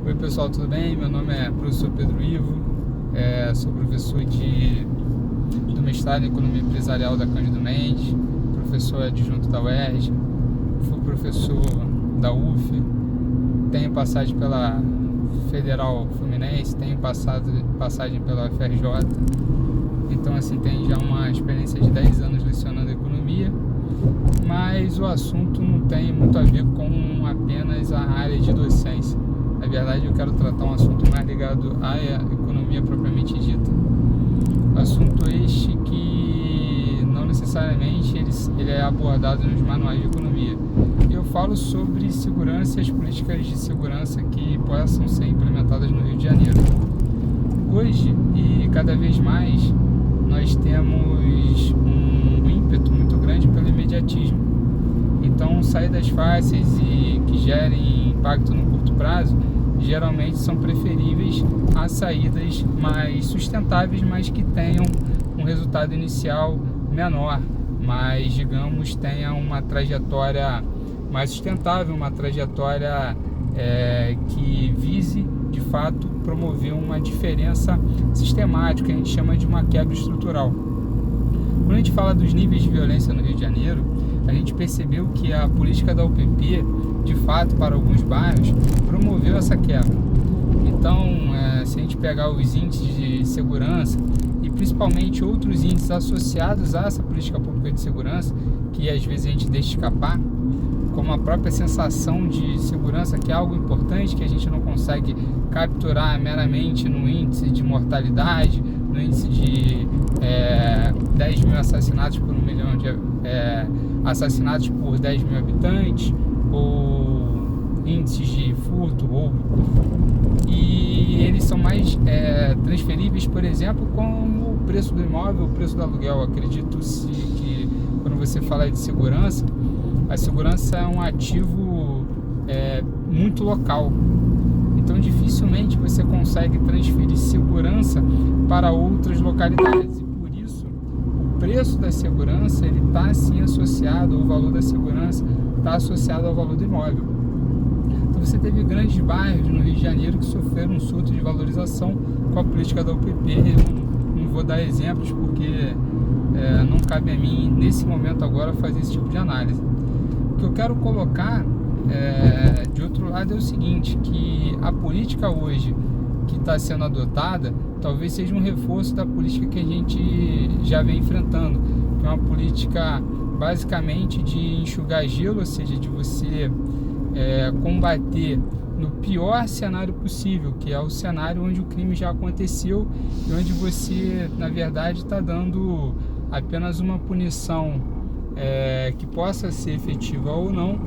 Oi pessoal, tudo bem? Meu nome é professor Pedro Ivo, sou professor do mestrado em Economia Empresarial da Cândido Mendes, professor adjunto da UERJ, fui professor da UF, tenho passagem pela Federal Fluminense, tenho passagem pela UFRJ, então assim, tenho já uma experiência de 10 anos lecionando economia, mas o assunto não tem muito a ver com apenas a área de docência. Na verdade, eu quero tratar um assunto mais ligado à economia propriamente dita. Assunto este que não necessariamente ele é abordado nos manuais de economia. Eu falo sobre segurança e as políticas de segurança que possam ser implementadas no Rio de Janeiro. Hoje, e cada vez mais, nós temos um ímpeto muito grande pelo imediatismo. Então, saídas fáceis e que gerem impacto no curto prazo geralmente são preferíveis a saídas mais sustentáveis, mas que tenham um resultado inicial menor, mas digamos tenha uma trajetória mais sustentável, uma trajetória que vise de fato promover uma diferença sistemática, que a gente chama de uma quebra estrutural. Quando a gente fala dos níveis de violência no Rio de Janeiro, a gente percebeu que a política da UPP, de fato, para alguns bairros, promoveu essa quebra. Então, se a gente pegar os índices de segurança e principalmente outros índices associados a essa política pública de segurança, que às vezes a gente deixa escapar, como a própria sensação de segurança, que é algo importante, que a gente não consegue capturar meramente no índice de mortalidade, no índice de 10 mil assassinatos por 1 milhão de assassinatos por 10 mil habitantes, ou índices de furto, roubo. E eles são mais transferíveis, por exemplo, como o preço do imóvel, o preço do aluguel. Acredito-se que quando você fala de segurança, a segurança é um ativo muito local. Então dificilmente você consegue transferir segurança para outras localidades. E por isso o preço da segurança ele está sim associado, o valor da segurança está associado ao valor do imóvel. Então você teve grandes bairros no Rio de Janeiro que sofreram um surto de valorização com a política da UPP. Eu não vou dar exemplos porque não cabe a mim nesse momento agora fazer esse tipo de análise. O que eu quero colocar de outro lado é o seguinte, que a política hoje que está sendo adotada talvez seja um reforço da política que a gente já vem enfrentando, que é uma política basicamente de enxugar gelo, ou seja, de você combater no pior cenário possível, que é o cenário onde o crime já aconteceu e onde você, na verdade, está dando apenas uma punição que possa ser efetiva ou não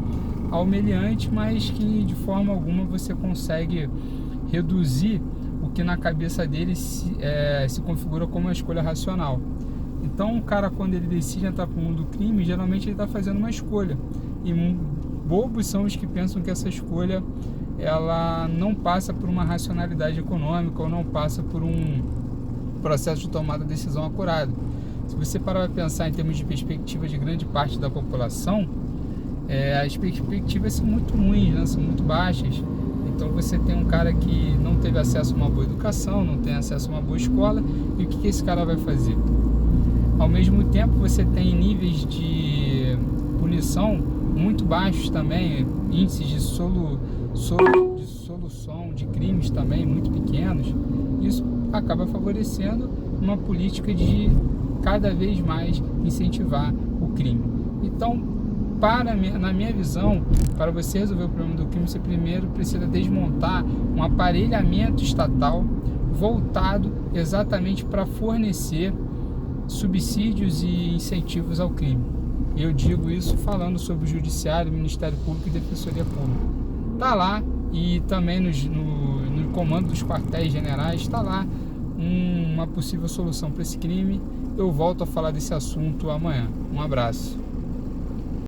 ao meliante, mas que de forma alguma você consegue reduzir o que na cabeça dele se configura como uma escolha racional. Então o cara, quando ele decide entrar para o mundo do crime, geralmente ele está fazendo uma escolha, e bobos são os que pensam que essa escolha ela não passa por uma racionalidade econômica ou não passa por um processo de tomada de decisão acurado. Se você parar para pensar em termos de perspectiva de grande parte da população, as perspectivas são muito ruins, né? São muito baixas. Então você tem um cara que não teve acesso a uma boa educação, não tem acesso a uma boa escola, e o que esse cara vai fazer? Ao mesmo tempo você tem níveis de punição muito baixos também, índices de solução de crimes também muito pequenos. Isso acaba favorecendo uma política de cada vez mais incentivar o crime. Então, na minha visão, para você resolver o problema do crime, você primeiro precisa desmontar um aparelhamento estatal voltado exatamente para fornecer subsídios e incentivos ao crime. Eu digo isso falando sobre o Judiciário, Ministério Público e Defensoria Pública. Está lá, e também no comando dos quartéis generais, está lá uma possível solução para esse crime. Eu volto a falar desse assunto amanhã. Um abraço.